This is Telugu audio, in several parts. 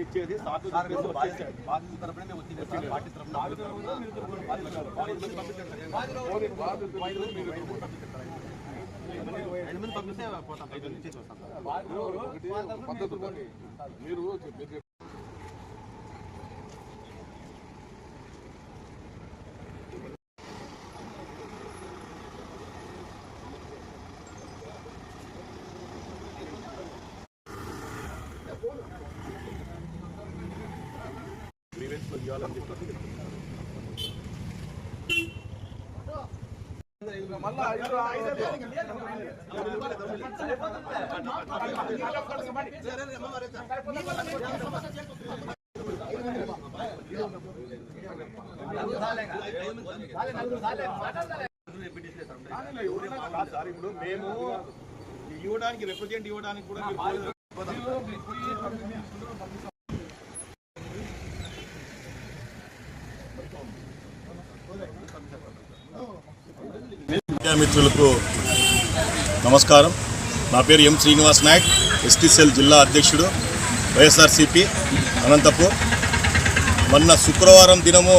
ఇచ్చేది బాధితుల తరపున మేము వచ్చింది పార్టీ తరపున పంపిస్తే పోతాం 5 నుంచి వస్తాం మీరు ఇప్పుడు మేము ఇవ్వడానికి రిప్రజెంట్ ఇవ్వడానికి కూడా మిత్రులకు నమస్కారం. నా పేరు ఎం శ్రీనివాస్ నాయక్, ఎస్టీ సెల్ జిల్లా అధ్యక్షుడు, వైఎస్ఆర్సీపీ అనంతపూర్. మొన్న శుక్రవారం దినము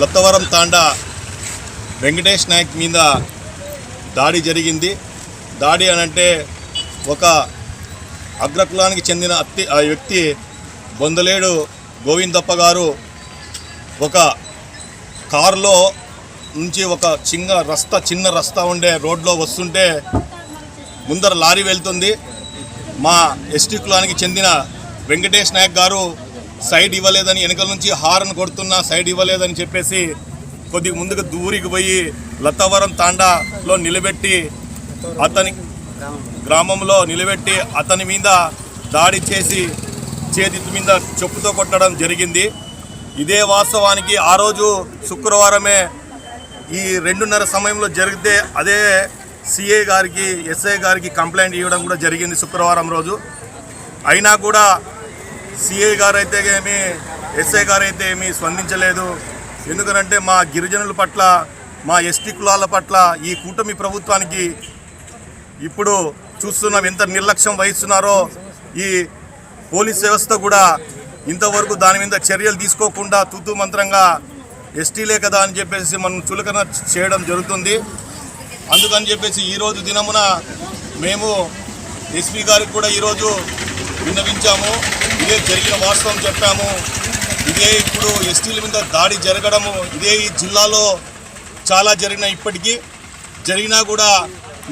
లత్తవరం తాండా వెంకటేష్ నాయక్ మీద దాడి జరిగింది. దాడి అనంటే ఒక అగ్రకులానికి చెందిన ఆ వ్యక్తి బొందలేడు గోవిందప్ప గారు ఒక కారులో నుంచి ఒక చిన్న రస్తా ఉండే రోడ్లో వస్తుంటే ముందర లారీ వెళ్తుంది. మా ఎస్టీ కులానికి చెందిన వెంకటేష్ నాయక్ గారు సైడ్ ఇవ్వలేదని, వెనకల నుంచి హార్న్ కొడుతున్నా సైడ్ ఇవ్వలేదని చెప్పేసి కొద్దిగా ముందుకు దూరికి పోయి లత్తవరం తాండాలో నిలబెట్టి గ్రామంలో నిలబెట్టి అతని మీద దాడి చేసి చేతి మీద చెప్పుతో కొట్టడం జరిగింది. ఇదే వాస్తవానికి ఆ రోజు శుక్రవారమే ఈ 2:30 సమయంలో జరిగితే అదే సిఐ గారికి ఎస్ఐ గారికి కంప్లైంట్ ఇవ్వడం కూడా జరిగింది శుక్రవారం రోజు. అయినా కూడా సిఐ గారు అయితే ఏమి ఎస్ఐ గారు అయితే ఏమీ స్పందించలేదు. ఎందుకంటే మా గిరిజనుల పట్ల, మా ఎస్టీ కులాల పట్ల ఈ కూటమి ప్రభుత్వానికి ఇప్పుడు చూస్తున్నాం ఎంత నిర్లక్ష్యం వహిస్తున్నారో. ఈ పోలీస్ వ్యవస్థ కూడా ఇంతవరకు దాని మీద చర్యలు తీసుకోకుండా తూతూ మంత్రంగా ఎస్టీలే కదా అని చెప్పేసి మనం చులకన చేయడం జరుగుతుంది. అందుకని చెప్పేసి ఈరోజు దినమున మేము ఎస్పీ గారికి కూడా ఈరోజు విన్నవించాము. ఇదే జరిగిన వాస్తవం చెప్పాము. ఇదే ఇప్పుడు ఎస్టీల మీద దాడి జరగడము ఇదే ఈ జిల్లాలో చాలా ఇప్పటికీ జరిగినా కూడా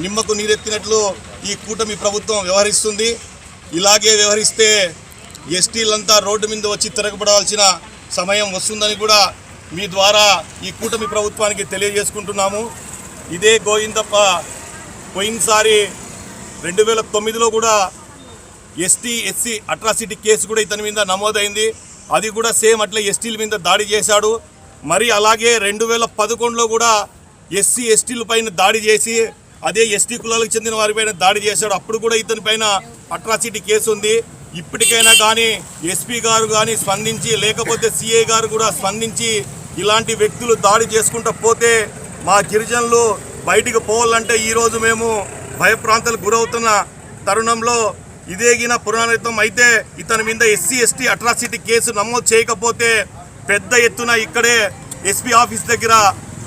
నిమ్మకు నీరెత్తినట్లు ఈ కూటమి ప్రభుత్వం వ్యవహరిస్తుంది. ఇలాగే వ్యవహరిస్తే ఎస్టీలంతా రోడ్డు మీద వచ్చి తిరగబడాల్సిన సమయం వస్తుందని కూడా మీ ద్వారా ఈ కూటమి ప్రభుత్వానికి తెలియజేసుకుంటున్నాము. ఇదే గోవిందప్ప పోయినసారి 2009లో కూడా ఎస్సీ అట్రాసిటీ కేసు కూడా ఇతని మీద నమోదైంది. అది కూడా సేమ్ అట్లా ఎస్టీల మీద దాడి చేశాడు. మరి అలాగే 2011లో కూడా ఎస్టీల పైన దాడి చేసి అదే ఎస్టీ కులాలకు చెందిన వారిపైన దాడి చేశాడు. అప్పుడు కూడా ఇతని పైన అట్రాసిటీ కేసు ఉంది. ఇప్పటికైనా కానీ ఎస్పీ గారు కానీ స్పందించి, లేకపోతే సిఐ గారు కూడా స్పందించి ఇలాంటి వ్యక్తులు దాడి చేసుకుంటూ పోతే మా గిరిజనులు బయటికి పోవాలంటే ఈరోజు మేము భయప్రాంతాలకు గురవుతున్న తరుణంలో ఇదేగిన పునరావృతం అయితే ఇతని మీద ఎస్టీ అట్రాసిటీ కేసు నమోదు చేయకపోతే పెద్ద ఎత్తున ఇక్కడే ఎస్పీ ఆఫీస్ దగ్గర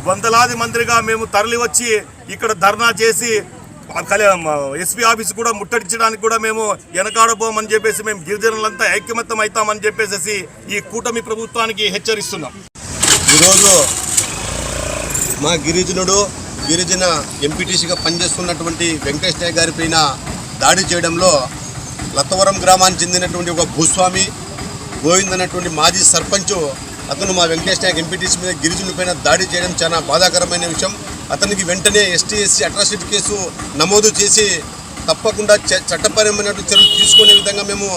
వందలాది మందిగా మేము తరలి వచ్చి ఇక్కడ ధర్నా చేసి ఎస్పీ ఆఫీస్ కూడా ముట్టడించడానికి కూడా మేము వెనకాడబోమని చెప్పేసి మేము గిరిజనులంతా ఐక్యమత్యం అవుతామని చెప్పేసి ఈ కూటమి ప్రభుత్వానికి హెచ్చరిస్తున్నాం. ఈరోజు మా గిరిజన ఎంపీటీసీగా పనిచేస్తున్నటువంటి వెంకటేష్ నాయక్ గారి పైన దాడి చేయడంలో లత్తవరం గ్రామానికి చెందినటువంటి ఒక భూస్వామి గోవింద్ అన్నటువంటి మాజీ సర్పంచ్ అతను మా వెంకటేష్ నాయక్ ఎంపీటీసీ మీద గిరిజనులపైన దాడి చేయడం చాలా బాధాకరమైన విషయం. అతనికి వెంటనే ఎస్సీ అట్రాసిటీ కేసు నమోదు చేసి తప్పకుండా చట్టపరమైన చర్యలు తీసుకునే విధంగా మేము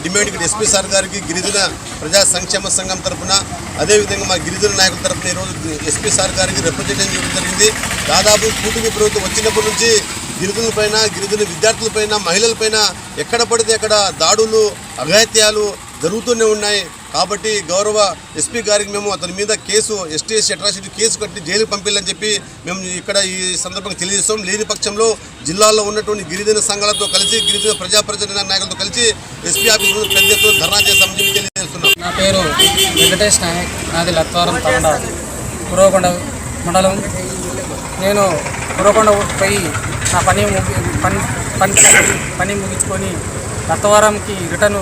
డిమాండ్ ఇక్కడ ఎస్పీ సార్ గారికి గిరిజన ప్రజా సంక్షేమ సంఘం తరఫున, అదేవిధంగా మా గిరిజన నాయకుల తరఫున ఈరోజు ఎస్పీ సార్ గారికి రిప్రజెంటేషన్ చేయడం జరిగింది. దాదాపు కూటమి ప్రభుత్వం వచ్చినప్పటి నుంచి గిరిజనులపైన, గిరిజన విద్యార్థులపైన, మహిళలపైన ఎక్కడ పడితే అక్కడ దాడులు, అఘాయిత్యాలు జరుగుతూనే ఉన్నాయి. కాబట్టి గౌరవ ఎస్పీ గారికి మేము అతని మీద కేసు ఎస్టీఎస్సీ అట్రాసిటీ కేసు కట్టి జైలుకు పంపించాలని చెప్పి మేము ఇక్కడ ఈ సందర్భంగా తెలియజేస్తాం. లేని పక్షంలో జిల్లాలో ఉన్నటువంటి గిరిజన సంఘాలతో కలిసి గిరిజన ప్రజాప్రతినిధి నాయకులతో కలిసి ఎస్పీ ఆఫీస్ ముందు పెద్ద ఎత్తున ధర్నా చేస్తామని చెప్పి తెలియజేస్తున్నాం. నా పేరు వెంకటేష్ నాయక్, నాది లత్వారం తాండా కురవకొండ మండలం. నేను కురవకొండ పోయి నా పని ముగించుకొని లత్తవరంకి రిటర్ను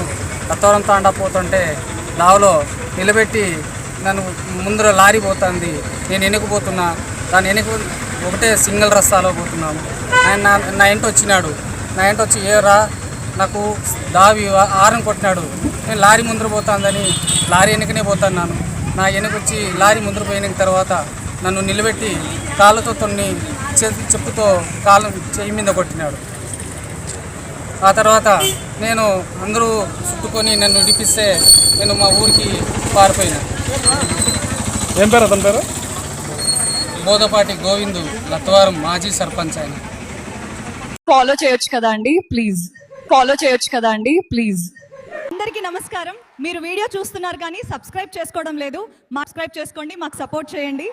లత్తవరం తాండా పోతుంటే లావులో నిలబెట్టి నన్ను ముందర లారీ పోతుంది, నేను వెనుకపోతున్నా. దాని ఒకటే సింగిల్ రస్తాలో పోతున్నాము. ఆయన నా ఎంట వచ్చినాడు. నా ఎంట వచ్చి ఏరా నాకు దావి ఆరని కొట్టినాడు. నేను లారీ ముందర పోతుందని లారీ వెనుకనే పోతున్నాను. నా వెనుకొచ్చి లారీ ముందర పోయిన తర్వాత నన్ను నిలబెట్టి కాళ్ళతో చెప్పుతో కాళ్ళ చెయ్యి మీద కొట్టినాడు. ఆ తర్వాత నేను అందరూ చుట్టుకొని నన్ను విడిపిస్తే నేను మా ఊరికి పారిపోయినా. ఏం పేరు అతని పేరు? బోదపాటి గోవిందు, లత్వారం మాజీ సర్పంచ్ ఆయన. ఫాలో చేయొచ్చు కదా అండి ప్లీజ్. అందరికీ నమస్కారం. మీరు వీడియో చూస్తున్నారు కానీ సబ్స్క్రైబ్ చేసుకోవడం లేదు. సబ్స్క్రైబ్ చేసుకోండి, మాకు సపోర్ట్ చేయండి.